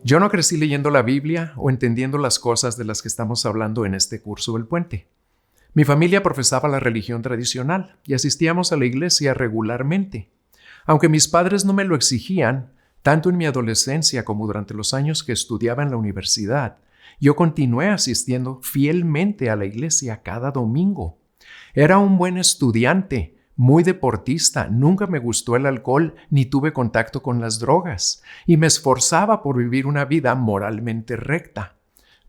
Yo no crecí leyendo la Biblia o entendiendo las cosas de las que estamos hablando en este curso del puente. Mi familia profesaba la religión tradicional y asistíamos a la iglesia regularmente. Aunque mis padres no me lo exigían, tanto en mi adolescencia como durante los años que estudiaba en la universidad, yo continué asistiendo fielmente a la iglesia cada domingo. Era un buen estudiante, muy deportista, nunca me gustó el alcohol ni tuve contacto con las drogas, y me esforzaba por vivir una vida moralmente recta.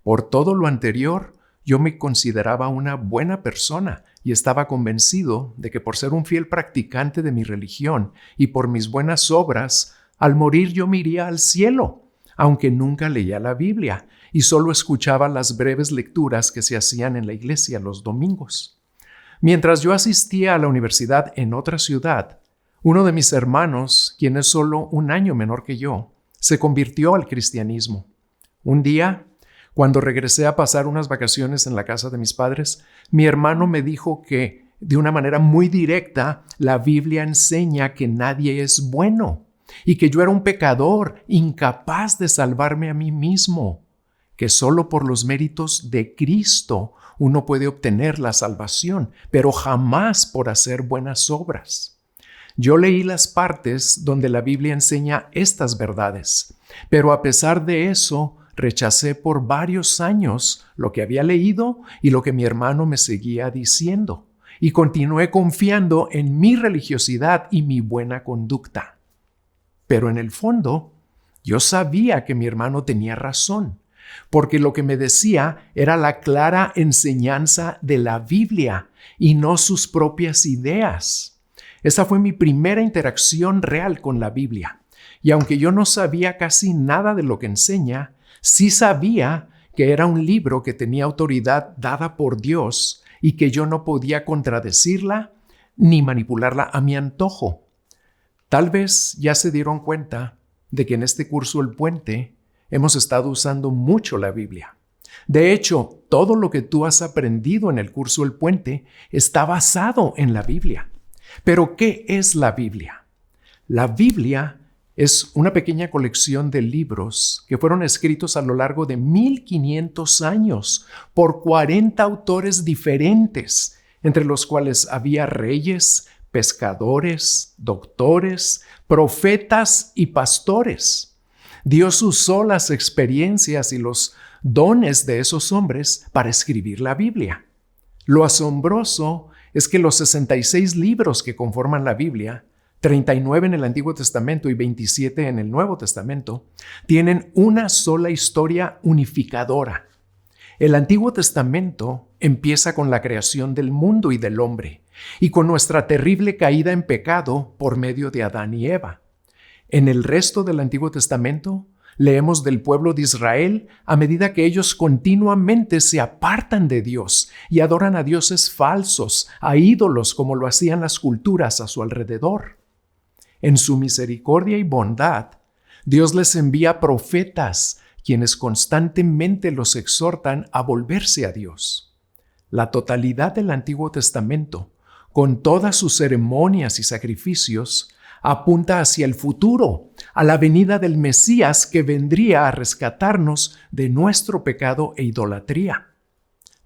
Por todo lo anterior, yo me consideraba una buena persona y estaba convencido de que por ser un fiel practicante de mi religión y por mis buenas obras, al morir yo me iría al cielo, aunque nunca leía la Biblia y solo escuchaba las breves lecturas que se hacían en la iglesia los domingos. Mientras yo asistía a la universidad en otra ciudad, uno de mis hermanos, quien es solo un año menor que yo, se convirtió al cristianismo. Un día, cuando regresé a pasar unas vacaciones en la casa de mis padres, mi hermano me dijo que, de una manera muy directa, la Biblia enseña que nadie es bueno y que yo era un pecador, incapaz de salvarme a mí mismo, que solo por los méritos de Cristo uno puede obtener la salvación, pero jamás por hacer buenas obras. Yo leí las partes donde la Biblia enseña estas verdades, pero a pesar de eso, rechacé por varios años lo que había leído y lo que mi hermano me seguía diciendo, y continué confiando en mi religiosidad y mi buena conducta. Pero en el fondo, yo sabía que mi hermano tenía razón, porque lo que me decía era la clara enseñanza de la Biblia y no sus propias ideas. Esa fue mi primera interacción real con la Biblia, y aunque yo no sabía casi nada de lo que enseña, sí sabía que era un libro que tenía autoridad dada por Dios y que yo no podía contradecirla ni manipularla a mi antojo. Tal vez ya se dieron cuenta de que en este curso El Puente hemos estado usando mucho la Biblia. De hecho, todo lo que tú has aprendido en el curso El Puente está basado en la Biblia. Pero, ¿qué es la Biblia? La Biblia es una pequeña colección de libros que fueron escritos a lo largo de 1500 años por 40 autores diferentes, entre los cuales había reyes, pescadores, doctores, profetas y pastores. Dios usó las experiencias y los dones de esos hombres para escribir la Biblia. Lo asombroso es que los 66 libros que conforman la Biblia, 39 en el Antiguo Testamento y 27 en el Nuevo Testamento, tienen una sola historia unificadora. El Antiguo Testamento empieza con la creación del mundo y del hombre, y con nuestra terrible caída en pecado por medio de Adán y Eva. En el resto del Antiguo Testamento, leemos del pueblo de Israel a medida que ellos continuamente se apartan de Dios y adoran a dioses falsos, a ídolos como lo hacían las culturas a su alrededor. En su misericordia y bondad, Dios les envía profetas, quienes constantemente los exhortan a volverse a Dios. La totalidad del Antiguo Testamento, con todas sus ceremonias y sacrificios, apunta hacia el futuro, a la venida del Mesías que vendría a rescatarnos de nuestro pecado e idolatría.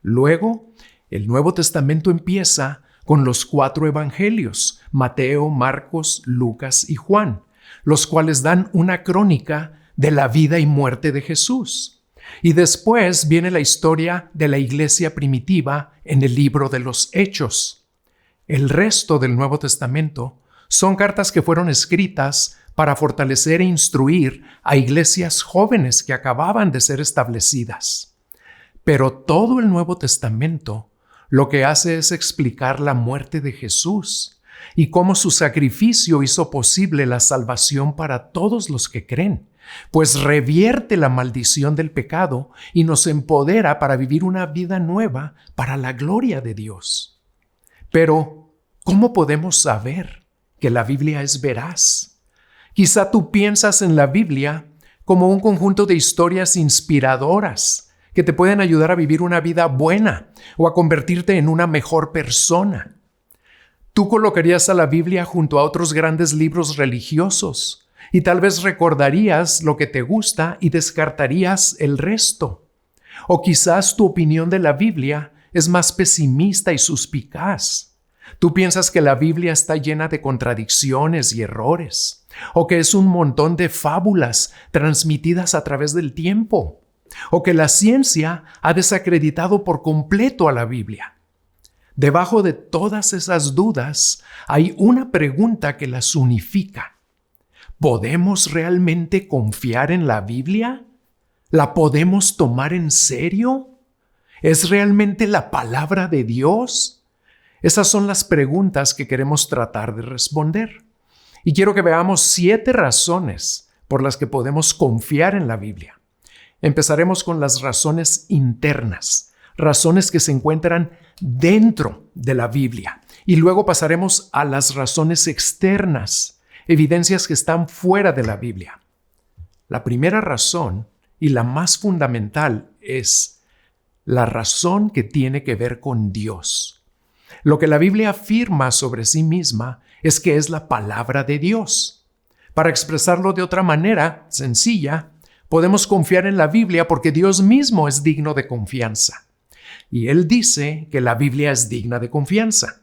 Luego, el Nuevo Testamento empieza con los 4 evangelios, Mateo, Marcos, Lucas y Juan, los cuales dan una crónica de la vida y muerte de Jesús. Y después viene la historia de la iglesia primitiva en el libro de los Hechos. El resto del Nuevo Testamento son cartas que fueron escritas para fortalecer e instruir a iglesias jóvenes que acababan de ser establecidas. Pero todo el Nuevo Testamento lo que hace es explicar la muerte de Jesús y cómo su sacrificio hizo posible la salvación para todos los que creen, pues revierte la maldición del pecado y nos empodera para vivir una vida nueva para la gloria de Dios. Pero, ¿cómo podemos saber que la Biblia es veraz? Quizá tú piensas en la Biblia como un conjunto de historias inspiradoras que te pueden ayudar a vivir una vida buena o a convertirte en una mejor persona. Tú colocarías a la Biblia junto a otros grandes libros religiosos, y tal vez recordarías lo que te gusta y descartarías el resto. O quizás tu opinión de la Biblia es más pesimista y suspicaz. Tú piensas que la Biblia está llena de contradicciones y errores, o que es un montón de fábulas transmitidas a través del tiempo, o que la ciencia ha desacreditado por completo a la Biblia. Debajo de todas esas dudas hay una pregunta que las unifica. ¿Podemos realmente confiar en la Biblia? ¿La podemos tomar en serio? ¿Es realmente la palabra de Dios? Esas son las preguntas que queremos tratar de responder. Y quiero que veamos 7 razones por las que podemos confiar en la Biblia. Empezaremos con las razones internas, razones que se encuentran dentro de la Biblia. Y luego pasaremos a las razones externas, evidencias que están fuera de la Biblia. La primera razón, y la más fundamental, es la razón que tiene que ver con Dios. Lo que la Biblia afirma sobre sí misma es que es la palabra de Dios. Para expresarlo de otra manera, sencilla, podemos confiar en la Biblia porque Dios mismo es digno de confianza. Y Él dice que la Biblia es digna de confianza.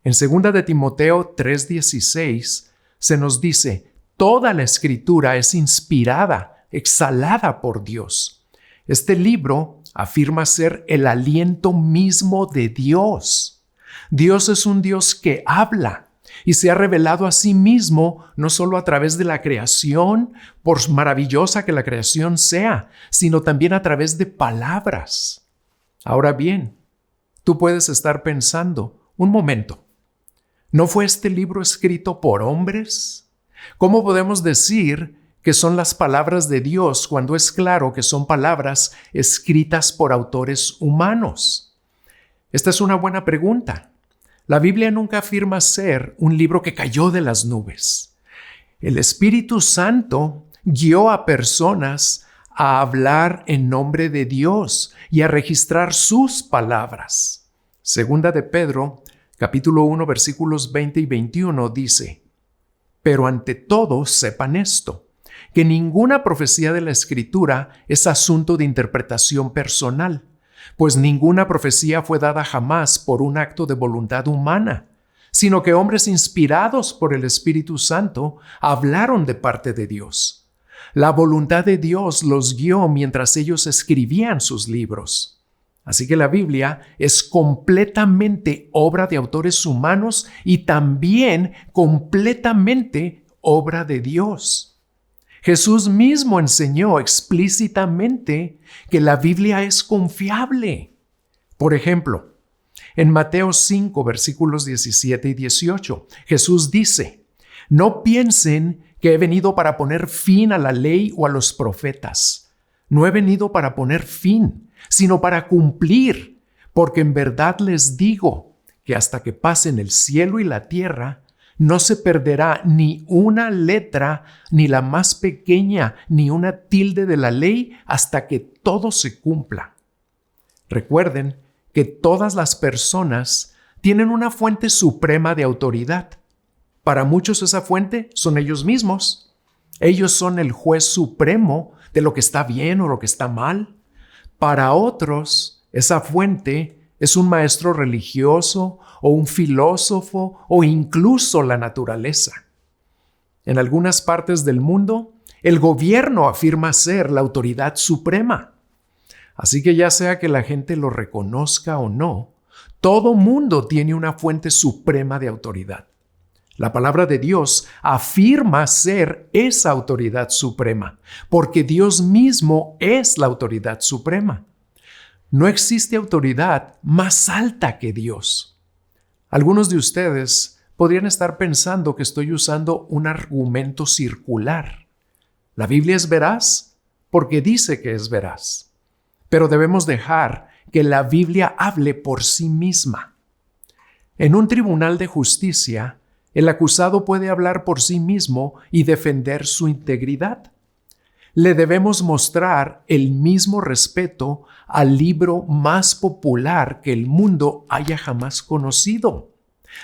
En 2 de Timoteo 3:16 se nos dice: toda la Escritura es inspirada, exhalada por Dios. Este libro afirma ser el aliento mismo de Dios. Dios es un Dios que habla y se ha revelado a sí mismo no solo a través de la creación, por maravillosa que la creación sea, sino también a través de palabras. Ahora bien, tú puedes estar pensando, un momento, ¿no fue este libro escrito por hombres? ¿Cómo podemos decir que son las palabras de Dios cuando es claro que son palabras escritas por autores humanos? Esta es una buena pregunta. La Biblia nunca afirma ser un libro que cayó de las nubes. El Espíritu Santo guió a personas a hablar en nombre de Dios y a registrar sus palabras. Segunda de Pedro, capítulo 1, versículos 20 y 21 dice: pero ante todo sepan esto, que ninguna profecía de la Escritura es asunto de interpretación personal, pues ninguna profecía fue dada jamás por un acto de voluntad humana, sino que hombres inspirados por el Espíritu Santo hablaron de parte de Dios. La voluntad de Dios los guió mientras ellos escribían sus libros. Así que la Biblia es completamente obra de autores humanos y también completamente obra de Dios. Jesús mismo enseñó explícitamente que la Biblia es confiable. Por ejemplo, en Mateo 5, versículos 17 y 18, Jesús dice: no piensen que he venido para poner fin a la ley o a los profetas. No he venido para poner fin, sino para cumplir, porque en verdad les digo que hasta que pasen el cielo y la tierra, no se perderá ni una letra, ni la más pequeña, ni una tilde de la ley, hasta que todo se cumpla. Recuerden que todas las personas tienen una fuente suprema de autoridad. Para muchos esa fuente son ellos mismos. Ellos son el juez supremo de lo que está bien o lo que está mal. Para otros, esa fuente es un maestro religioso o un filósofo o incluso la naturaleza. En algunas partes del mundo, el gobierno afirma ser la autoridad suprema. Así que ya sea que la gente lo reconozca o no, todo mundo tiene una fuente suprema de autoridad. La palabra de Dios afirma ser esa autoridad suprema, porque Dios mismo es la autoridad suprema. No existe autoridad más alta que Dios. Algunos de ustedes podrían estar pensando que estoy usando un argumento circular. La Biblia es veraz porque dice que es veraz, pero debemos dejar que la Biblia hable por sí misma. En un tribunal de justicia, el acusado puede hablar por sí mismo y defender su integridad. Le debemos mostrar el mismo respeto al libro más popular que el mundo haya jamás conocido.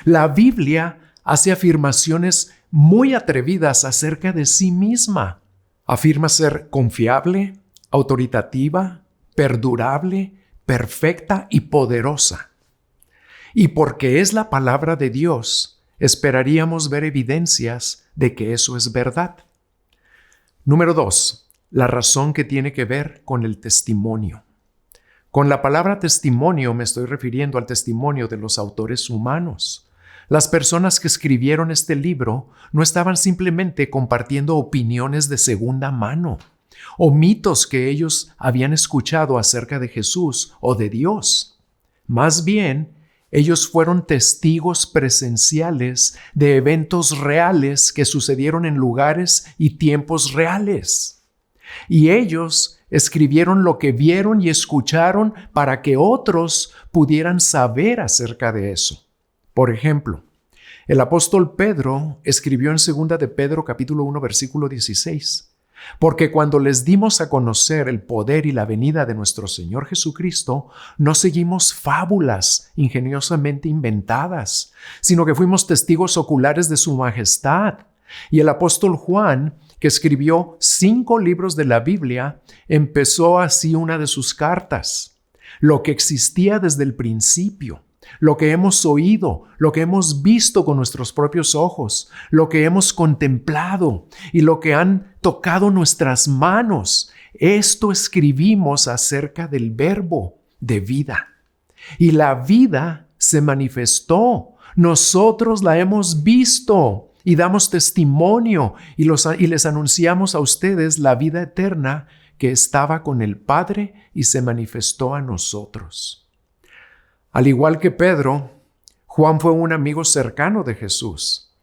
La Biblia hace afirmaciones muy atrevidas acerca de sí misma. Afirma ser confiable, autoritativa, perdurable, perfecta y poderosa. Y porque es la palabra de Dios, esperaríamos ver evidencias de que eso es verdad. Número 2. La razón que tiene que ver con el testimonio. Con la palabra testimonio me estoy refiriendo al testimonio de los autores humanos. Las personas que escribieron este libro no estaban simplemente compartiendo opiniones de segunda mano o mitos que ellos habían escuchado acerca de Jesús o de Dios. Más bien, ellos fueron testigos presenciales de eventos reales que sucedieron en lugares y tiempos reales. Y ellos escribieron lo que vieron y escucharon para que otros pudieran saber acerca de eso. Por ejemplo, el apóstol Pedro escribió en 2 de Pedro capítulo 1 versículo 16, porque cuando les dimos a conocer el poder y la venida de nuestro Señor Jesucristo, no seguimos fábulas ingeniosamente inventadas, sino que fuimos testigos oculares de su majestad. Y el apóstol Juan, que escribió 5 libros de la Biblia, empezó así una de sus cartas. Lo que existía desde el principio, lo que hemos oído, lo que hemos visto con nuestros propios ojos, lo que hemos contemplado y lo que han tocado nuestras manos. Esto escribimos acerca del verbo de vida. Y la vida se manifestó. Nosotros la hemos visto y damos testimonio y les anunciamos a ustedes la vida eterna que estaba con el Padre y se manifestó a nosotros. Al igual que Pedro, Juan fue un amigo cercano de Jesús.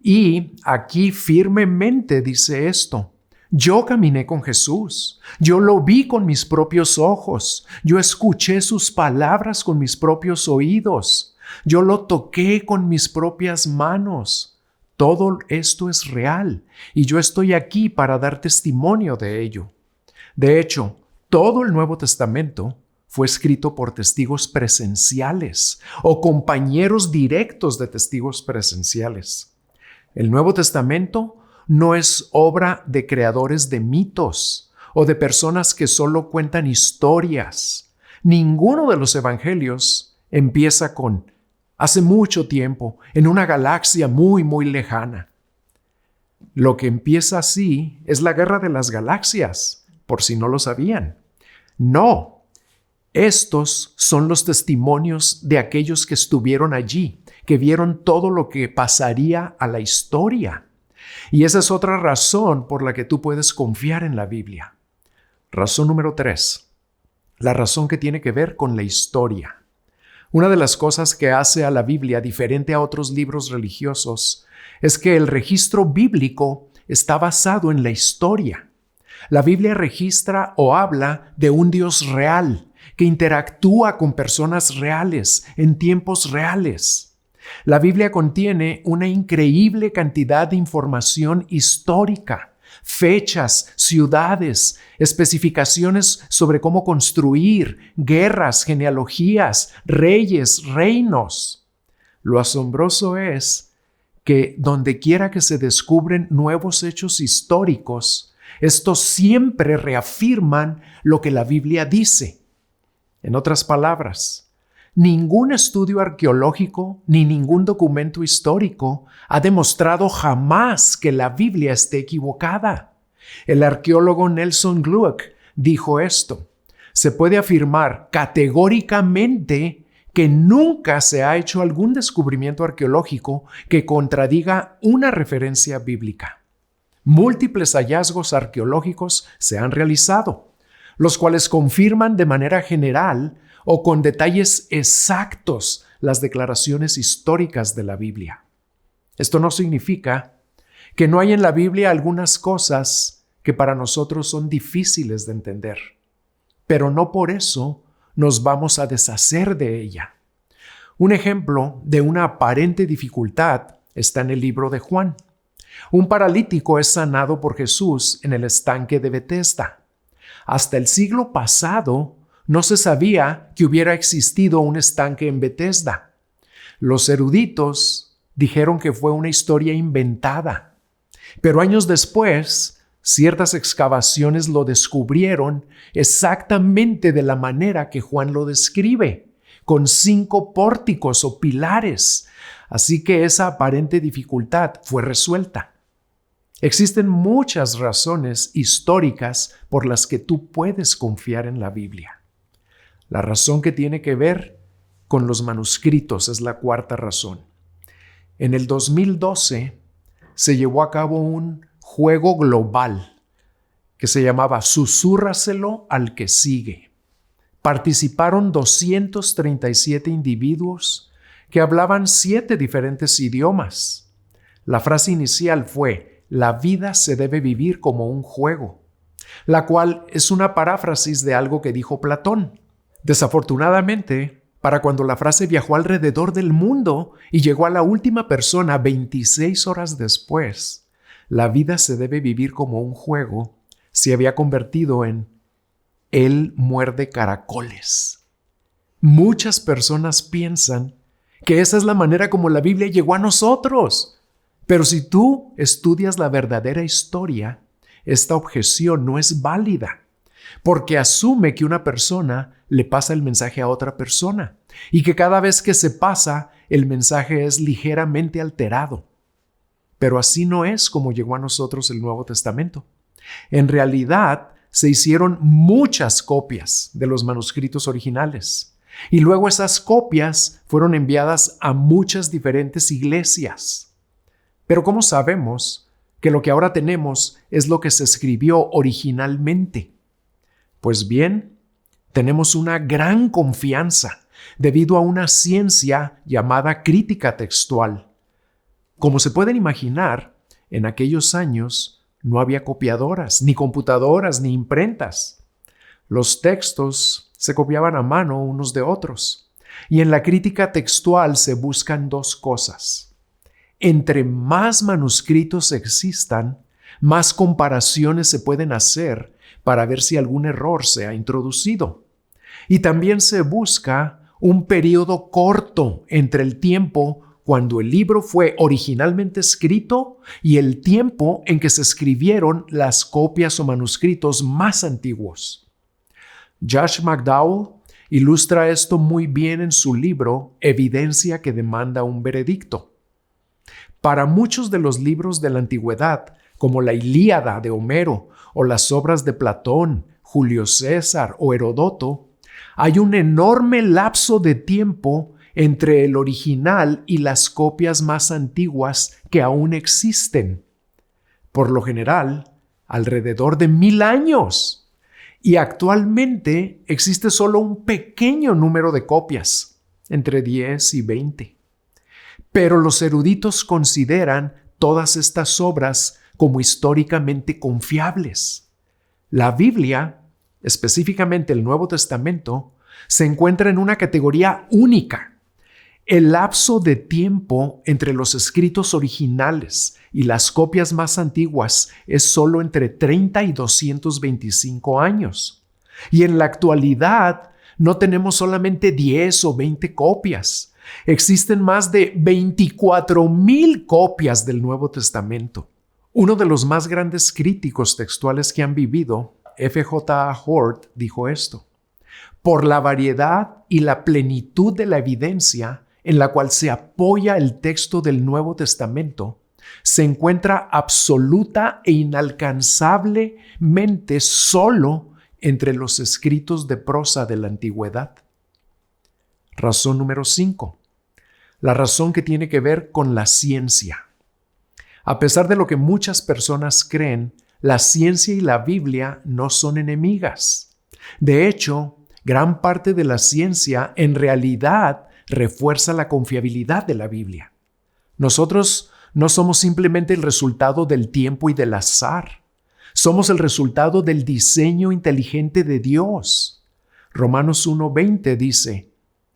Y aquí firmemente dice esto: yo caminé con Jesús, yo lo vi con mis propios ojos, yo escuché sus palabras con mis propios oídos, yo lo toqué con mis propias manos. Todo esto es real y yo estoy aquí para dar testimonio de ello. De hecho, todo el Nuevo Testamento fue escrito por testigos presenciales o compañeros directos de testigos presenciales. El Nuevo Testamento no es obra de creadores de mitos o de personas que solo cuentan historias. Ninguno de los evangelios empieza con hace mucho tiempo, en una galaxia muy, muy lejana. Lo que empieza así es la guerra de las galaxias, por si no lo sabían. No, estos son los testimonios de aquellos que estuvieron allí, que vieron todo lo que pasaría a la historia. Y esa es otra razón por la que tú puedes confiar en la Biblia. Razón número 3. La razón que tiene que ver con la historia. Una de las cosas que hace a la Biblia diferente a otros libros religiosos es que el registro bíblico está basado en la historia. La Biblia registra o habla de un Dios real que interactúa con personas reales en tiempos reales. La Biblia contiene una increíble cantidad de información histórica, fechas, ciudades, especificaciones sobre cómo construir, guerras, genealogías, reyes, reinos. Lo asombroso es que donde quiera que se descubren nuevos hechos históricos, estos siempre reafirman lo que la Biblia dice. En otras palabras, ningún estudio arqueológico ni ningún documento histórico ha demostrado jamás que la Biblia esté equivocada. El arqueólogo Nelson Glueck dijo esto: se puede afirmar categóricamente que nunca se ha hecho algún descubrimiento arqueológico que contradiga una referencia bíblica. Múltiples hallazgos arqueológicos se han realizado, los cuales confirman de manera general o con detalles exactos las declaraciones históricas de la Biblia. Esto no significa que no hay en la Biblia algunas cosas que para nosotros son difíciles de entender, pero no por eso nos vamos a deshacer de ella. Un ejemplo de una aparente dificultad está en el libro de Juan. Un paralítico es sanado por Jesús en el estanque de Betesda. Hasta el siglo pasado, no se sabía que hubiera existido un estanque en Betesda. Los eruditos dijeron que fue una historia inventada. Pero años después, ciertas excavaciones lo descubrieron exactamente de la manera que Juan lo describe, con 5 pórticos o pilares. Así que esa aparente dificultad fue resuelta. Existen muchas razones históricas por las que tú puedes confiar en la Biblia. La razón que tiene que ver con los manuscritos es la 4ª razón. En el 2012 se llevó a cabo un juego global que se llamaba Susúrraselo al que sigue. Participaron 237 individuos que hablaban 7 diferentes idiomas. La frase inicial fue: la vida se debe vivir como un juego, la cual es una paráfrasis de algo que dijo Platón. Desafortunadamente, para cuando la frase viajó alrededor del mundo y llegó a la última persona 26 horas después, la vida se debe vivir como un juego, se había convertido en él muerde caracoles. Muchas personas piensan que esa es la manera como la Biblia llegó a nosotros. Pero si tú estudias la verdadera historia, esta objeción no es válida, porque asume que una persona le pasa el mensaje a otra persona y que cada vez que se pasa, el mensaje es ligeramente alterado. Pero así no es como llegó a nosotros el Nuevo Testamento. En realidad, se hicieron muchas copias de los manuscritos originales y luego esas copias fueron enviadas a muchas diferentes iglesias. Pero ¿cómo sabemos que lo que ahora tenemos es lo que se escribió originalmente? Pues bien, tenemos una gran confianza debido a una ciencia llamada crítica textual. Como se pueden imaginar, en aquellos años no había copiadoras, ni computadoras, ni imprentas. Los textos se copiaban a mano unos de otros. Y en la crítica textual se buscan 2 cosas. Entre más manuscritos existan, más comparaciones se pueden hacer para ver si algún error se ha introducido. Y también se busca un periodo corto entre el tiempo cuando el libro fue originalmente escrito y el tiempo en que se escribieron las copias o manuscritos más antiguos. Josh McDowell ilustra esto muy bien en su libro Evidencia que demanda un veredicto. Para muchos de los libros de la antigüedad, como la Ilíada de Homero o las obras de Platón, Julio César o Heródoto, hay un enorme lapso de tiempo entre el original y las copias más antiguas que aún existen. Por lo general, alrededor de 1000 años. Y actualmente existe solo un pequeño número de copias, entre 10 y 20. Pero los eruditos consideran todas estas obras como históricamente confiables. La Biblia, específicamente el Nuevo Testamento, se encuentra en una categoría única. El lapso de tiempo entre los escritos originales y las copias más antiguas es solo entre 30 y 225 años. Y en la actualidad no tenemos solamente 10 o 20 copias. Existen más de 24,000 copias del Nuevo Testamento. Uno de los más grandes críticos textuales que han vivido, F.J. Hort, dijo esto: por la variedad y la plenitud de la evidencia en la cual se apoya el texto del Nuevo Testamento, se encuentra absoluta e inalcanzablemente solo entre los escritos de prosa de la antigüedad. Razón número 5. La razón que tiene que ver con la ciencia. A pesar de lo que muchas personas creen, la ciencia y la Biblia no son enemigas. De hecho, gran parte de la ciencia en realidad refuerza la confiabilidad de la Biblia. Nosotros no somos simplemente el resultado del tiempo y del azar. Somos el resultado del diseño inteligente de Dios. Romanos 1:20 dice: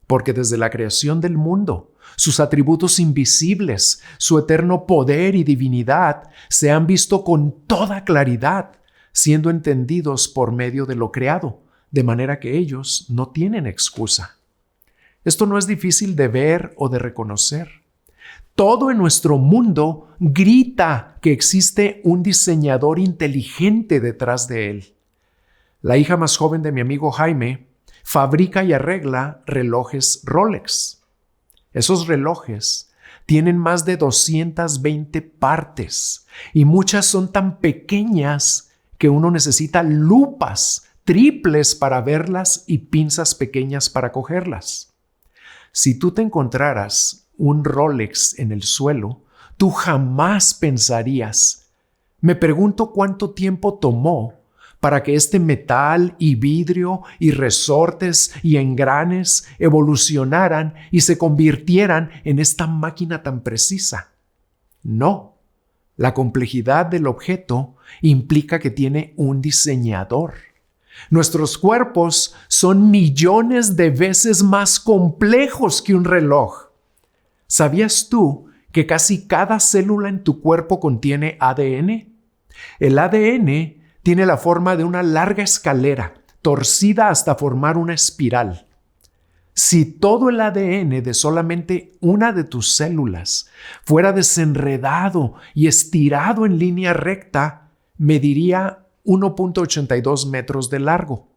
porque desde la creación del mundo, sus atributos invisibles, su eterno poder y divinidad se han visto con toda claridad, siendo entendidos por medio de lo creado, de manera que ellos no tienen excusa. Esto no es difícil de ver o de reconocer. Todo en nuestro mundo grita que existe un diseñador inteligente detrás de él. La hija más joven de mi amigo Jaime fabrica y arregla relojes Rolex. Esos relojes tienen más de 220 partes y muchas son tan pequeñas que uno necesita lupas triples para verlas y pinzas pequeñas para cogerlas. Si tú te encontraras un Rolex en el suelo, tú jamás pensarías, me pregunto cuánto tiempo tomó para que este metal y vidrio y resortes y engranes evolucionaran y se convirtieran en esta máquina tan precisa. No, la complejidad del objeto implica que tiene un diseñador. Nuestros cuerpos son millones de veces más complejos que un reloj. ¿Sabías tú que casi cada célula en tu cuerpo contiene ADN? El ADN tiene la forma de una larga escalera, torcida hasta formar una espiral. Si todo el ADN de solamente una de tus células fuera desenredado y estirado en línea recta, mediría 1.82 metros de largo.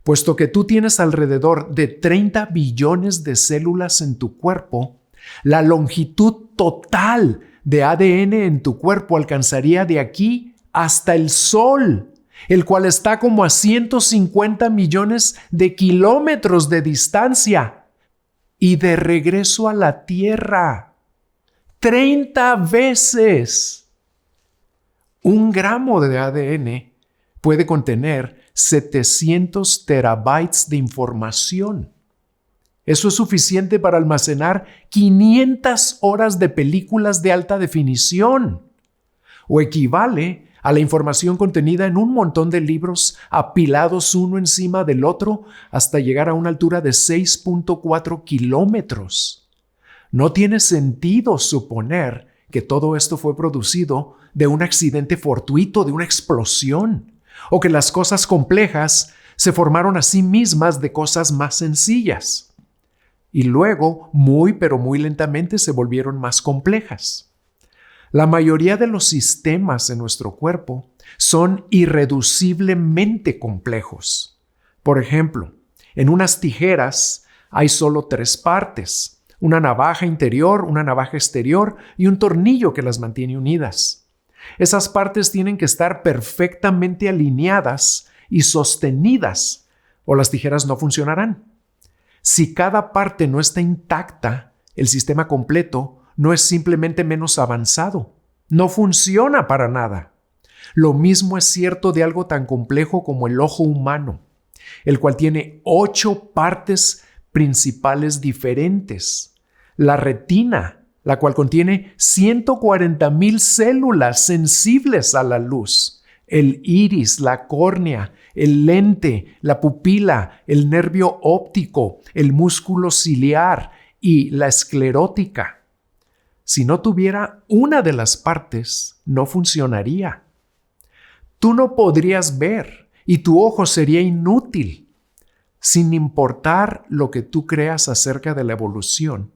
Puesto que tú tienes alrededor de 30 billones de células en tu cuerpo, la longitud total de ADN en tu cuerpo alcanzaría de aquí hasta el Sol, el cual está como a 150 millones de kilómetros de distancia, y de regreso a la Tierra. 30 veces. 1 gramo de ADN puede contener 700 terabytes de información. Eso es suficiente para almacenar 500 horas de películas de alta definición, o equivale a la información contenida en un montón de libros apilados uno encima del otro hasta llegar a una altura de 6.4 kilómetros. No tiene sentido suponer que todo esto fue producido de un accidente fortuito, de una explosión, o que las cosas complejas se formaron a sí mismas de cosas más sencillas. Y luego, pero muy lentamente, se volvieron más complejas. La mayoría de los sistemas en nuestro cuerpo son irreduciblemente complejos. Por ejemplo, en unas tijeras hay solo 3 partes: una navaja interior, una navaja exterior y un tornillo que las mantiene unidas. Esas partes tienen que estar perfectamente alineadas y sostenidas, o las tijeras no funcionarán. Si cada parte no está intacta, el sistema completo no es simplemente menos avanzado. No funciona para nada. Lo mismo es cierto de algo tan complejo como el ojo humano, el cual tiene 8 partes principales diferentes. La retina, la cual contiene 140,000 células sensibles a la luz. El iris, la córnea, el lente, la pupila, el nervio óptico, el músculo ciliar y la esclerótica. Si no tuviera una de las partes, no funcionaría. Tú no podrías ver y tu ojo sería inútil. Sin importar lo que tú creas acerca de la evolución,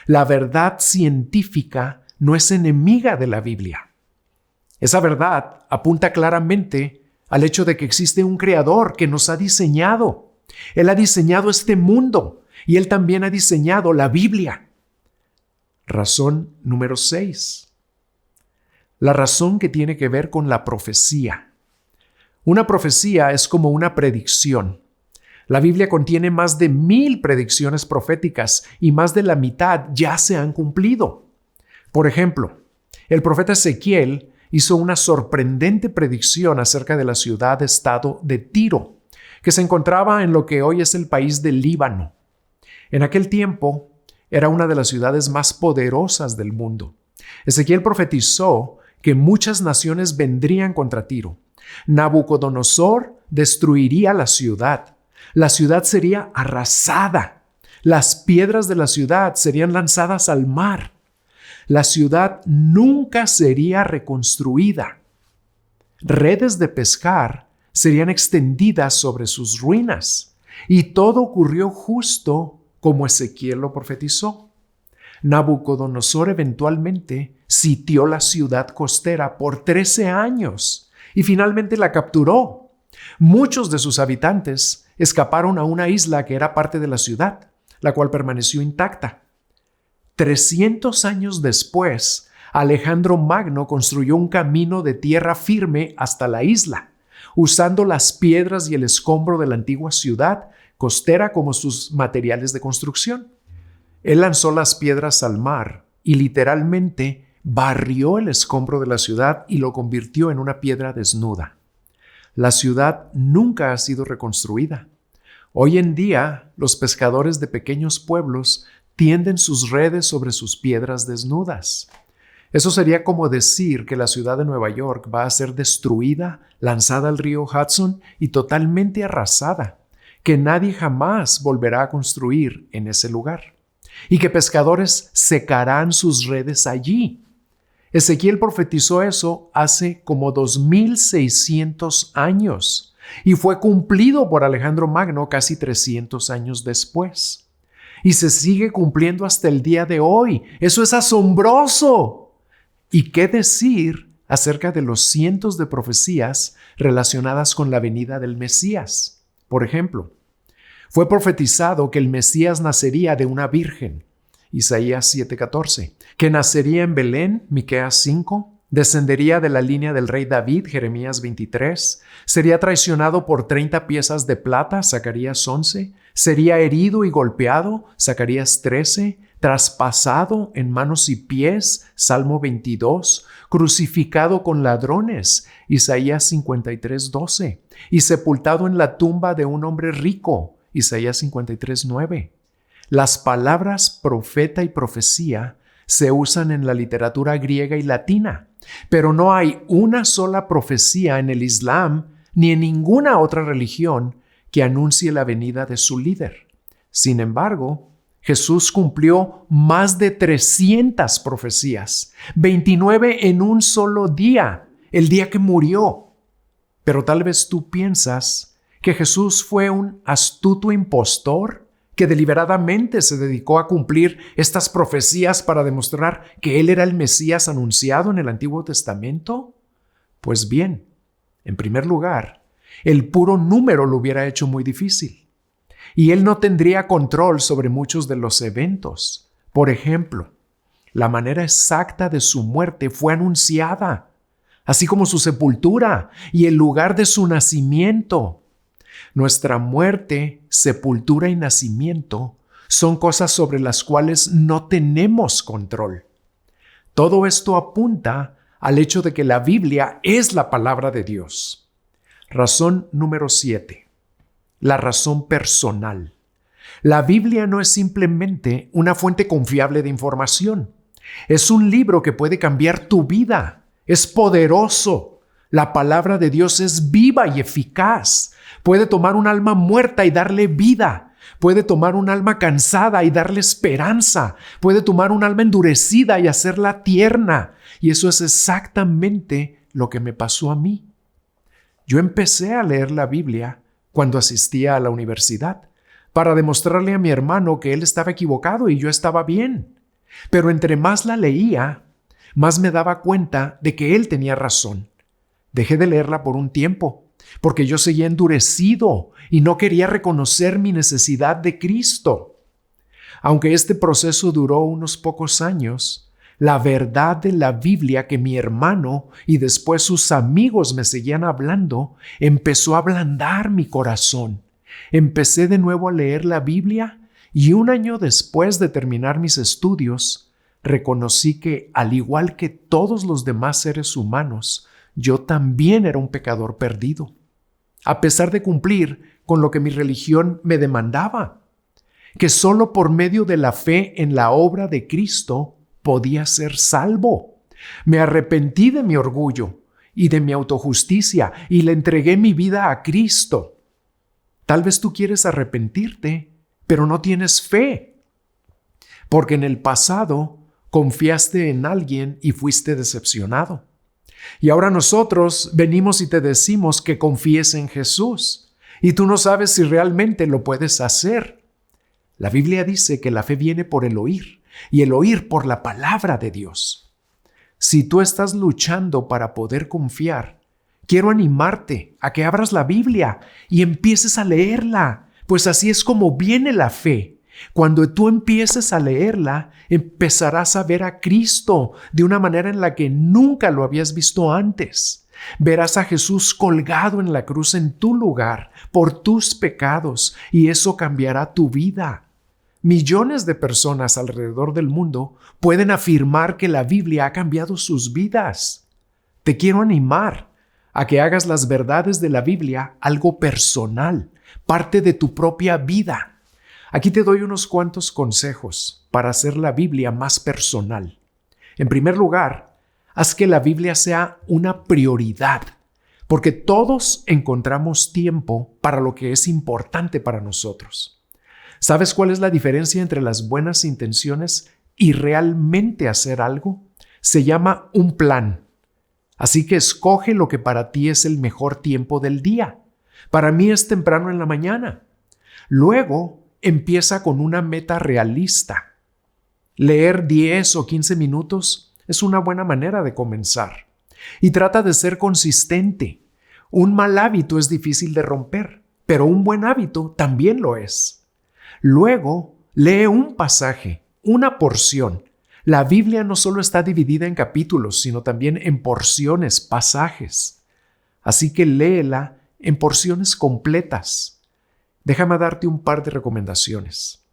la verdad científica no es enemiga de la Biblia. Esa verdad apunta claramente al hecho de que existe un creador que nos ha diseñado. Él ha diseñado este mundo y él también ha diseñado la Biblia. Razón número 6. La razón que tiene que ver con la profecía. Una profecía es como una predicción. La Biblia contiene más de 1000 predicciones proféticas y más de la mitad ya se han cumplido. Por ejemplo, el profeta Ezequiel hizo una sorprendente predicción acerca de la ciudad-estado de Tiro, que se encontraba en lo que hoy es el país del Líbano. En aquel tiempo, era una de las ciudades más poderosas del mundo. Ezequiel profetizó que muchas naciones vendrían contra Tiro. Nabucodonosor destruiría la ciudad. La ciudad sería arrasada. Las piedras de la ciudad serían lanzadas al mar. La ciudad nunca sería reconstruida. Redes de pescar serían extendidas sobre sus ruinas. Y todo ocurrió justo como Ezequiel lo profetizó. Nabucodonosor eventualmente sitió la ciudad costera por 13 años y finalmente la capturó. Muchos de sus habitantes escaparon a una isla que era parte de la ciudad, la cual permaneció intacta. 300 años después, Alejandro Magno construyó un camino de tierra firme hasta la isla, usando las piedras y el escombro de la antigua ciudad costera como sus materiales de construcción. Él lanzó las piedras al mar y literalmente barrió el escombro de la ciudad y lo convirtió en una piedra desnuda. La ciudad nunca ha sido reconstruida. Hoy en día, los pescadores de pequeños pueblos tienden sus redes sobre sus piedras desnudas. Eso sería como decir que la ciudad de Nueva York va a ser destruida, lanzada al río Hudson y totalmente arrasada, que nadie jamás volverá a construir en ese lugar, y que pescadores secarán sus redes allí. Ezequiel profetizó eso hace como 2600 años y fue cumplido por Alejandro Magno casi 300 años después. Y se sigue cumpliendo hasta el día de hoy. ¡Eso es asombroso! ¿Y qué decir acerca de los cientos de profecías relacionadas con la venida del Mesías? Por ejemplo, fue profetizado que el Mesías nacería de una virgen, Isaías 7:14, que nacería en Belén, Miqueas 5, descendería de la línea del rey David, Jeremías 23, sería traicionado por 30 piezas de plata, Zacarías 11, sería herido y golpeado, Zacarías 13, traspasado en manos y pies, Salmo 22, crucificado con ladrones, Isaías 53:12, y sepultado en la tumba de un hombre rico, Isaías 53:9. Las palabras profeta y profecía se usan en la literatura griega y latina, pero no hay una sola profecía en el Islam ni en ninguna otra religión que anuncie la venida de su líder. Sin embargo, Jesús cumplió más de 300 profecías, 29 en un solo día, el día que murió. Pero tal vez tú piensas que Jesús fue un astuto impostor que deliberadamente se dedicó a cumplir estas profecías para demostrar que Él era el Mesías anunciado en el Antiguo Testamento. Pues bien, en primer lugar, el puro número lo hubiera hecho muy difícil. Y Él no tendría control sobre muchos de los eventos. Por ejemplo, la manera exacta de su muerte fue anunciada, así como su sepultura y el lugar de su nacimiento. Nuestra muerte, sepultura y nacimiento son cosas sobre las cuales no tenemos control. Todo esto apunta al hecho de que la Biblia es la palabra de Dios. Razón número 7. La razón personal. La Biblia no es simplemente una fuente confiable de información. Es un libro que puede cambiar tu vida. Es poderoso. La palabra de Dios es viva y eficaz. Puede tomar un alma muerta y darle vida. Puede tomar un alma cansada y darle esperanza. Puede tomar un alma endurecida y hacerla tierna. Y eso es exactamente lo que me pasó a mí. Yo empecé a leer la Biblia cuando asistía a la universidad, para demostrarle a mi hermano que él estaba equivocado y yo estaba bien. Pero entre más la leía, más me daba cuenta de que él tenía razón. Dejé de leerla por un tiempo, porque yo seguía endurecido y no quería reconocer mi necesidad de Cristo. Aunque este proceso duró unos pocos años, la verdad de la Biblia que mi hermano y después sus amigos me seguían hablando empezó a ablandar mi corazón. Empecé de nuevo a leer la Biblia y un año después de terminar mis estudios, reconocí que, al igual que todos los demás seres humanos, yo también era un pecador perdido, a pesar de cumplir con lo que mi religión me demandaba, que solo por medio de la fe en la obra de Cristo podía ser salvo. Me arrepentí de mi orgullo y de mi autojusticia y le entregué mi vida a Cristo. Tal vez tú quieres arrepentirte, pero no tienes fe, porque en el pasado confiaste en alguien y fuiste decepcionado. Y ahora nosotros venimos y te decimos que confíes en Jesús, y tú no sabes si realmente lo puedes hacer. La Biblia dice que la fe viene por el oír, y el oír por la palabra de Dios. Si tú estás luchando para poder confiar, quiero animarte a que abras la Biblia y empieces a leerla, pues así es como viene la fe. Cuando tú empieces a leerla, empezarás a ver a Cristo de una manera en la que nunca lo habías visto antes. Verás a Jesús colgado en la cruz en tu lugar por tus pecados, y eso cambiará tu vida. Millones de personas alrededor del mundo pueden afirmar que la Biblia ha cambiado sus vidas. Te quiero animar a que hagas las verdades de la Biblia algo personal, parte de tu propia vida. Aquí te doy unos cuantos consejos para hacer la Biblia más personal. En primer lugar, haz que la Biblia sea una prioridad, porque todos encontramos tiempo para lo que es importante para nosotros. ¿Sabes cuál es la diferencia entre las buenas intenciones y realmente hacer algo? Se llama un plan. Así que escoge lo que para ti es el mejor tiempo del día. Para mí es temprano en la mañana. Luego, empieza con una meta realista. Leer 10 o 15 minutos es una buena manera de comenzar. Y trata de ser consistente. Un mal hábito es difícil de romper, pero un buen hábito también lo es. Luego, lee un pasaje, una porción. La Biblia no solo está dividida en capítulos, sino también en porciones, pasajes. Así que léela en porciones completas. Déjame darte un par de recomendaciones.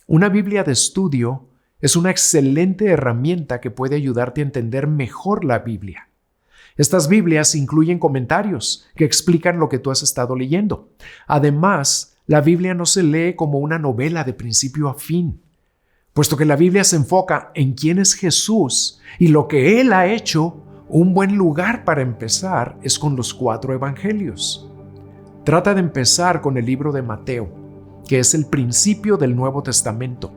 Una Biblia de estudio es una excelente herramienta que puede ayudarte a entender mejor la Biblia. Estas Biblias incluyen comentarios que explican lo que tú has estado leyendo. Además, la Biblia no se lee como una novela de principio a fin, puesto que la Biblia se enfoca en quién es Jesús y lo que Él ha hecho. Un buen lugar para empezar es con los 4 evangelios. Trata de empezar con el libro de Mateo, que es el principio del Nuevo Testamento.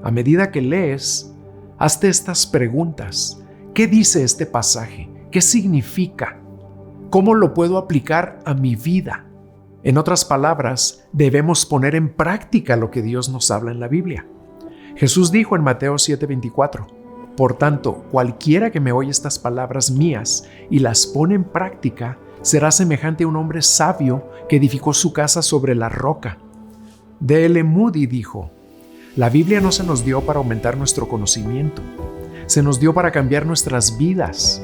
A medida que lees, hazte estas preguntas. ¿Qué dice este pasaje? ¿Qué significa? ¿Cómo lo puedo aplicar a mi vida? En otras palabras, debemos poner en práctica lo que Dios nos habla en la Biblia. Jesús dijo en Mateo 7:24, por tanto, cualquiera que me oye estas palabras mías y las pone en práctica, será semejante a un hombre sabio que edificó su casa sobre la roca. D.L. Moody dijo, la Biblia no se nos dio para aumentar nuestro conocimiento, se nos dio para cambiar nuestras vidas.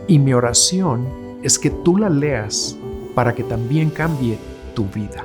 Y mi oración es que tú la leas para que también cambie tu vida.